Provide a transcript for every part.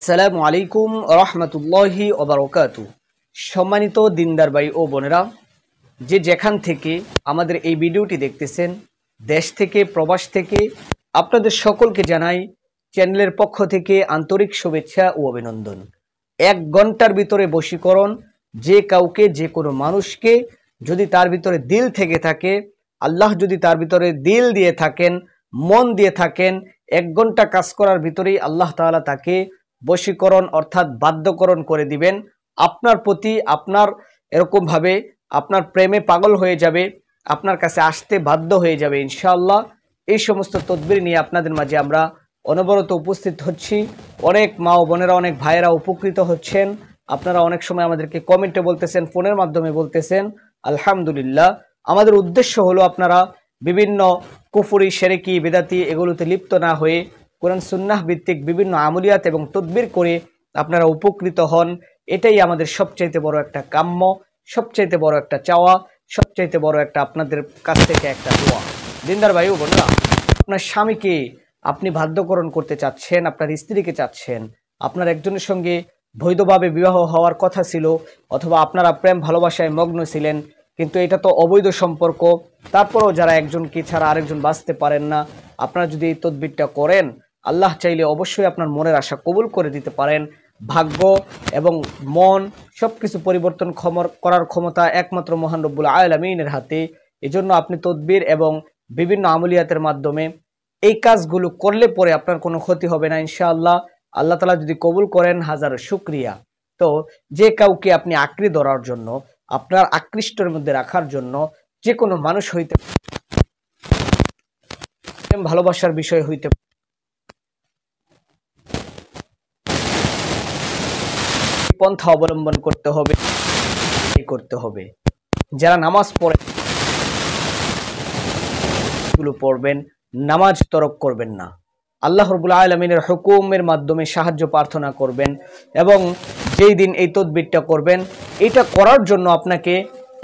আসসালামু আলাইকুম রহমতুল্লাহি ওবারকাতু। সম্মানিত দিনদার ভাই ও বোনেরা, যে যেখান থেকে আমাদের এই ভিডিওটি দেখতেছেন, দেশ থেকে প্রবাস থেকে, আপনাদের সকলকে জানাই চ্যানেলের পক্ষ থেকে আন্তরিক শুভেচ্ছা ও অভিনন্দন। 1 ঘন্টার ভিতরে বশীকরণ, যে কাউকে, যে কোনো মানুষকে যদি তার ভিতরে দিল থেকে থাকে, আল্লাহ যদি তার ভিতরে দিল দিয়ে থাকেন, মন দিয়ে থাকেন, 1 ঘন্টা কাজ করার ভিতরেই আল্লাহ তাআলা তাকে বশীকরণ অর্থাৎ বাধ্যকরণ করে দিবেন আপনার প্রতি। আপনার এরকমভাবে আপনার প্রেমে পাগল হয়ে যাবে, আপনার কাছে আসতে বাধ্য হয়ে যাবে ইনশাআল্লাহ। এই সমস্ত তদবির নিয়ে আপনাদের মাঝে আমরা অনবরত উপস্থিত হচ্ছি। অনেক মা ও বোনেরা, অনেক ভাইয়েরা উপকৃত হচ্ছেন। আপনারা অনেক সময় আমাদেরকে কমেন্টে বলতেছেন, ফোনের মাধ্যমে বলতেছেন, আলহামদুলিল্লাহ। আমাদের উদ্দেশ্য হলো আপনারা বিভিন্ন কুফরি, শিরকি, বিদআতি এগুলোতে লিপ্ত না হয়ে কোরআন সুন্নাহ ভিত্তিক বিভিন্ন আমলিয়াত এবং তদবির করে আপনারা উপকৃত হন। এটাই আমাদের সবচাইতে বড় একটা কাম্য, সবচাইতে বড় একটা চাওয়া, সবচাইতে বড় একটা আপনাদের কাছ থেকে একটা দোয়া। দিনদার ভাই ও বোনেরা, আপনার স্বামীকে আপনি বাধ্যকরণ করতে চাচ্ছেন, আপনার স্ত্রীকে চাচ্ছেন, আপনার একজনের সঙ্গে বৈধভাবে বিবাহ হওয়ার কথা ছিল, অথবা আপনারা প্রেম ভালোবাসায় মগ্ন ছিলেন, কিন্তু এটা তো অবৈধ সম্পর্ক। তারপরেও যারা একজনকে ছাড়া আরেকজন বাঁচতে পারেন না, আপনারা যদি এই তদবিরটা করেন, আল্লাহ চাইলে অবশ্যই আপনার মনের আশা কবুল করে দিতে পারেন। ভাগ্য এবং মন সবকিছু পরিবর্তন করার ক্ষমতা একমাত্র মহান রব্বুল আলামিনের হাতে। এজন্য আপনি তদবির এবং বিভিন্ন আমলিয়াতের মাধ্যমে এই কাজগুলো করলে পরে আপনার কোনো ক্ষতি হবে না ইনশাআল্লাহ। আল্লাহ তাআলা যদি কবুল করেন, হাজারো শুকরিয়া। তো যে কাউকে আপনি আঁকড়ে ধরার জন্য, আপনার আকৃষ্টের মধ্যে রাখার জন্য, যে কোনো মানুষ হইতে, ভালোবাসার বিষয় হইতে, পন্থা অবলম্বন করতে হবে। যারা নামাজ পড়বেন, নামাজ তরক করবেন না। আল্লাহ রাব্বুল আলামিনের হুকুমের মাধ্যমে সাহায্য প্রার্থনা করবেন। এবং যেই দিন এই তদবিরটা করবেন, এটা করার জন্য আপনাকে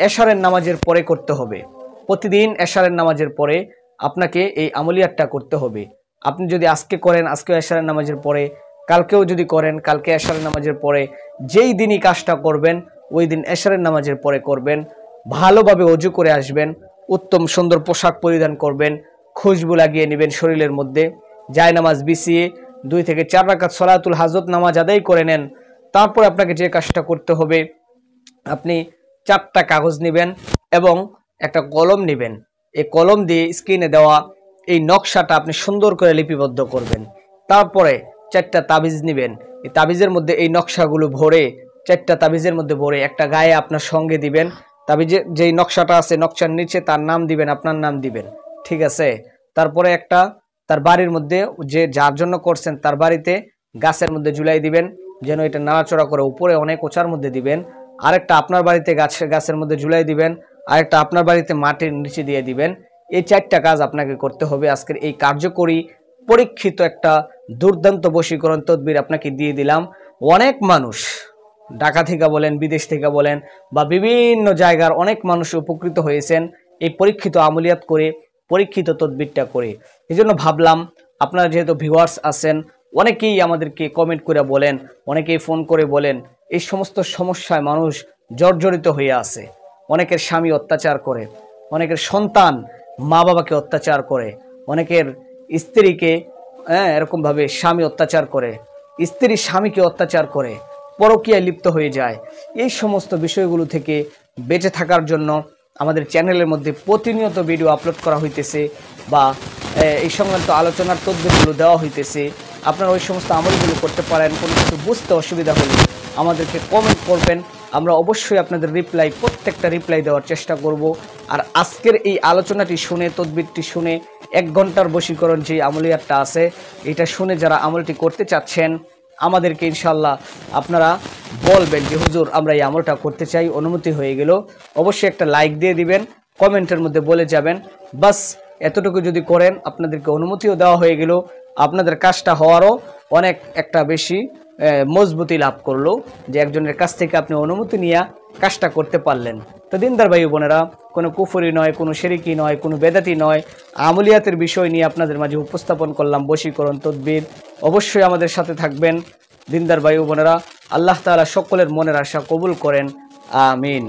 এশারের নামাজের পরে করতে হবে। প্রতিদিন এশারের নামাজের পরে আপনাকে এই আমলিয়াতটা করতে হবে। আপনি যদি আজকে করেন, আজকে এশারের নামাজের পরে, কালকেও যদি করেন, কালকে এশারের নামাজের পরে, যেই দিনই কাজটা করবেন ওই দিন এশারের নামাজের পরে করবেন। ভালোভাবে ওযু করে আসবেন, উত্তম সুন্দর পোশাক পরিধান করবেন, খুশবু লাগিয়ে নেবেন শরীরের মধ্যে, জায়নামাজ বিছিয়ে 2 থেকে 4 রাকাত সলাতুল হাজত নামাজ আদায় করে নেন। তারপর আপনাকে যে কাজটা করতে হবে, আপনি 4টা কাগজ নেবেন এবং একটা কলম নেবেন। এই কলম দিয়ে স্ক্রিনে দেওয়া এই নকশাটা আপনি সুন্দর করে লিপিবদ্ধ করবেন। তারপরে 4টা তাবিজ নেবেন। এই তাবিজের মধ্যে এই নকশাগুলো ভরে, 4টা তাবিজের মধ্যে ভরে একটা গায়ে আপনার সঙ্গে দিবেন। তাবিজের যেই নকশাটা আছে, নকশার নিচে তার নাম দিবেন, আপনার নাম দিবেন, ঠিক আছে? তারপরে একটা তার বাড়ির মধ্যে, যে যার জন্য করছেন তার বাড়িতে গাছের মধ্যে ঝুলাই দিবেন, যেন এটা নাড়াচড়া করে, উপরে অনেক উঁচার মধ্যে দিবেন। আরেকটা আপনার বাড়িতে গাছের মধ্যে ঝুলাই দিবেন, আরেকটা আপনার বাড়িতে মাটির নিচে দিয়ে দিবেন। এই 4টা কাজ আপনাকে করতে হবে। আজকের এই কার্যকরী পরীক্ষিত একটা দুর্দান্ত বশীকরণ তদবির আপনাকে দিয়ে দিলাম। অনেক মানুষ, ঢাকা থেকে বলেন, বিদেশ থেকে বলেন, বা বিভিন্ন জায়গার অনেক মানুষ উপকৃত হয়েছেন এই পরীক্ষিত আমলিয়াত করে, পরীক্ষিত তদবিরটা করে। এই জন্য ভাবলাম, আপনারা যেহেতু ভিউয়ার্স আছেন, অনেকেই আমাদেরকে কমেন্ট করে বলেন, অনেকেই ফোন করে বলেন, এই সমস্ত সমস্যায় মানুষ জর্জরিত হয়ে আছে। অনেকের স্বামী অত্যাচার করে, অনেকের সন্তান মা বাবাকে অত্যাচার করে, অনেকের স্ত্রীকে এরকমভাবে স্বামী অত্যাচার করে, স্ত্রী স্বামীকে অত্যাচার করে, পরকীয়ায় লিপ্ত হয়ে যায়। এই সমস্ত বিষয়গুলো থেকে বেঁচে থাকার জন্য আমাদের চ্যানেলের মধ্যে প্রতিনিয়ত ভিডিও আপলোড করা হইতেছে, বা এই সংক্রান্ত আলোচনার তথ্যগুলো দেওয়া হইতেছে। আপনারা ওই সমস্ত আমলগুলো করতে পারেন। কোনো কিছু বুঝতে অসুবিধা হলে আমাদেরকে কমেন্ট করবেন, আমরা অবশ্যই আপনাদের প্রত্যেকটা রিপ্লাই দেওয়ার চেষ্টা করব। আর আজকের এই আলোচনাটি শুনে, তদবিরটি শুনে, 1 ঘন্টার বশীকরণ যে আমলিয়াতটা আছে, এটা শুনে যারা আমলটি করতে চাচ্ছেন, আমাদেরকে ইনশাআল্লাহ আপনারা বলবেন যে হুজুর আমরা এই আমলটা করতে চাই, অনুমতি হয়ে গেল। অবশ্যই একটা লাইক দিয়ে দিবেন, কমেন্টের মধ্যে বলে যাবেন, বাস এতটুকু যদি করেন, আপনাদেরকে অনুমতিও দেওয়া হয়ে গেল। আপনাদের কাজটা হওয়ারও অনেক একটা বেশি মজবুতি লাভ করলো, যে একজনের কাছ থেকে আপনি অনুমতি নিয়ে কাজটা করতে পারলেন। তো দিনদার ভাই বোনেরা, কোনো কুফরি নয়, কোনো শিরকি নয়, কোনো বেদাতি নয়, আমলিয়াতের বিষয় নিয়ে আপনাদের মাঝে উপস্থাপন করলাম বশীকরণ তদবির। অবশ্যই আমাদের সাথে থাকবেন। দিনদার ভাই ও বোনেরা, আল্লাহ তাআলা সকলের মনের আশা কবুল করেন, আমিন।